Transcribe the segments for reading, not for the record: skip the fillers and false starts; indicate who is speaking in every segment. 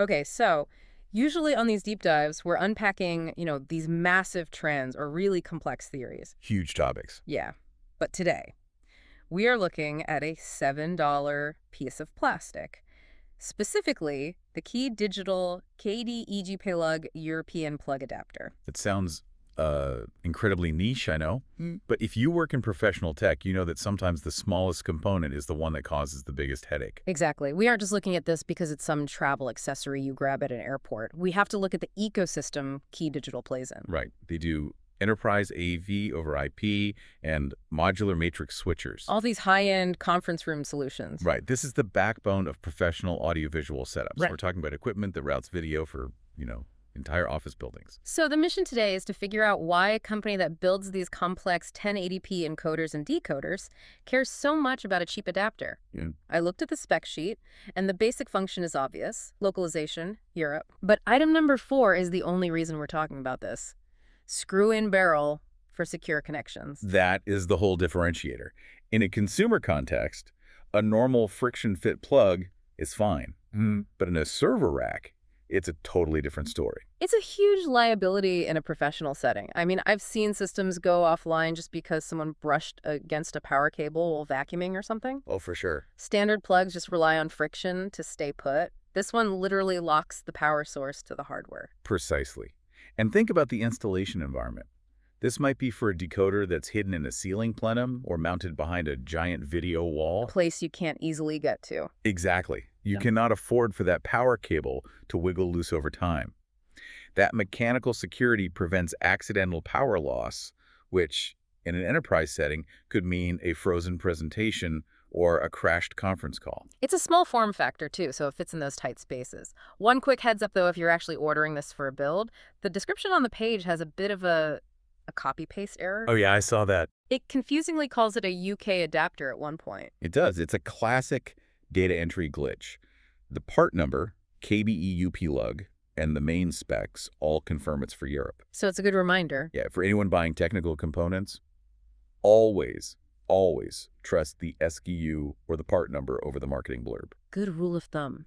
Speaker 1: Okay, so usually on these deep dives, we're unpacking, these massive trends or really complex theories.
Speaker 2: Huge topics.
Speaker 1: Yeah. But today, we are looking at a $7 piece of plastic. Specifically, the Key Digital KD-EUPLUG European plug adapter.
Speaker 2: It sounds incredibly niche, I know. But if you work in professional tech, you know that sometimes the smallest component is the one that causes the biggest headache.
Speaker 1: Exactly. We aren't just looking at this because it's some travel accessory you grab at an airport. We have to look at the ecosystem Key Digital plays in.
Speaker 2: Right. They do enterprise AV over IP and modular matrix switchers.
Speaker 1: All these high-end conference room solutions.
Speaker 2: Right. This is the backbone of professional audiovisual setups.
Speaker 1: Right.
Speaker 2: We're talking about equipment that routes video for, entire office buildings.
Speaker 1: So the mission today is to figure out why a company that builds these complex 1080p encoders and decoders cares so much about a cheap adapter.
Speaker 2: Yeah.
Speaker 1: I looked at the spec sheet, and the basic function is obvious: localization, Europe. But item number 4 is the only reason we're talking about this. Screw-in barrel for secure connections.
Speaker 2: That is the whole differentiator. In a consumer context, a normal friction-fit plug is fine. But in a server rack, it's a totally different story.
Speaker 1: It's a huge liability in a professional setting. I mean, I've seen systems go offline just because someone brushed against a power cable while vacuuming or something.
Speaker 2: Oh, for sure.
Speaker 1: Standard plugs just rely on friction to stay put. This one literally locks the power source to the hardware.
Speaker 2: Precisely. And think about the installation environment. This might be for a decoder that's hidden in a ceiling plenum or mounted behind a giant video wall.
Speaker 1: A place you can't easily get to.
Speaker 2: Exactly. You cannot afford for that power cable to wiggle loose over time. That mechanical security prevents accidental power loss, which, in an enterprise setting, could mean a frozen presentation or a crashed conference call.
Speaker 1: It's a small form factor, too, so it fits in those tight spaces. One quick heads up, though, if you're actually ordering this for a build, the description on the page has a bit of a copy-paste error.
Speaker 2: Oh, yeah, I saw that.
Speaker 1: It confusingly calls it a UK adapter at one point.
Speaker 2: It does. It's a classic data entry glitch. The part number, KD-EUPLUG, and the main specs all confirm it's for Europe.
Speaker 1: So it's a good reminder.
Speaker 2: Yeah, for anyone buying technical components, always trust the SKU or the part number over the marketing blurb.
Speaker 1: Good rule of thumb.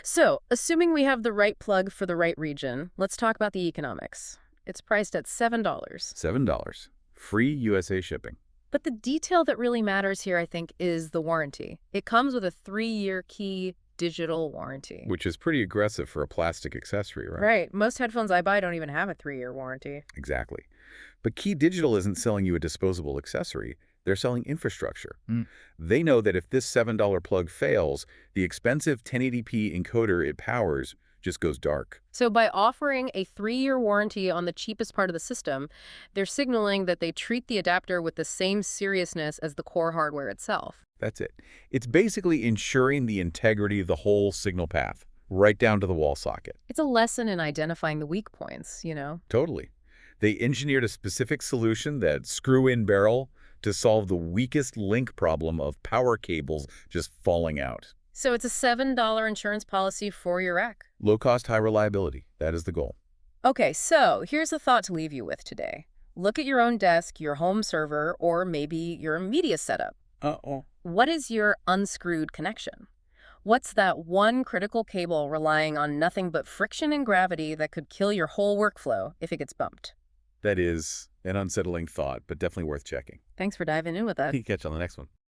Speaker 1: So, assuming we have the right plug for the right region, let's talk about the economics. It's priced at $7.
Speaker 2: $7. Free USA shipping.
Speaker 1: But the detail that really matters here, I think, is the warranty. It comes with a 3-year Key Digital warranty.
Speaker 2: Which is pretty aggressive for a plastic accessory, right?
Speaker 1: Right. Most headphones I buy don't even have a 3-year warranty.
Speaker 2: Exactly. But Key Digital isn't selling you a disposable accessory. They're selling infrastructure. They know that if this $7 plug fails, the expensive 1080p encoder it powers just goes dark.
Speaker 1: So by offering a 3-year warranty on the cheapest part of the system, they're signaling that they treat the adapter with the same seriousness as the core hardware itself.
Speaker 2: That's it. It's basically ensuring the integrity of the whole signal path, right down to the wall socket.
Speaker 1: It's a lesson in identifying the weak points,
Speaker 2: Totally. They engineered a specific solution, that screw-in barrel, to solve the weakest link problem of power cables just falling out.
Speaker 1: So it's a $7 insurance policy for your rack.
Speaker 2: Low cost, high reliability. That is the goal.
Speaker 1: Okay, so here's a thought to leave you with today. Look at your own desk, your home server, or maybe your media setup. What is your unscrewed connection? What's that one critical cable relying on nothing but friction and gravity that could kill your whole workflow if it gets bumped?
Speaker 2: That is an unsettling thought, but definitely worth checking.
Speaker 1: Thanks for diving in with us.
Speaker 2: Catch you on the next one.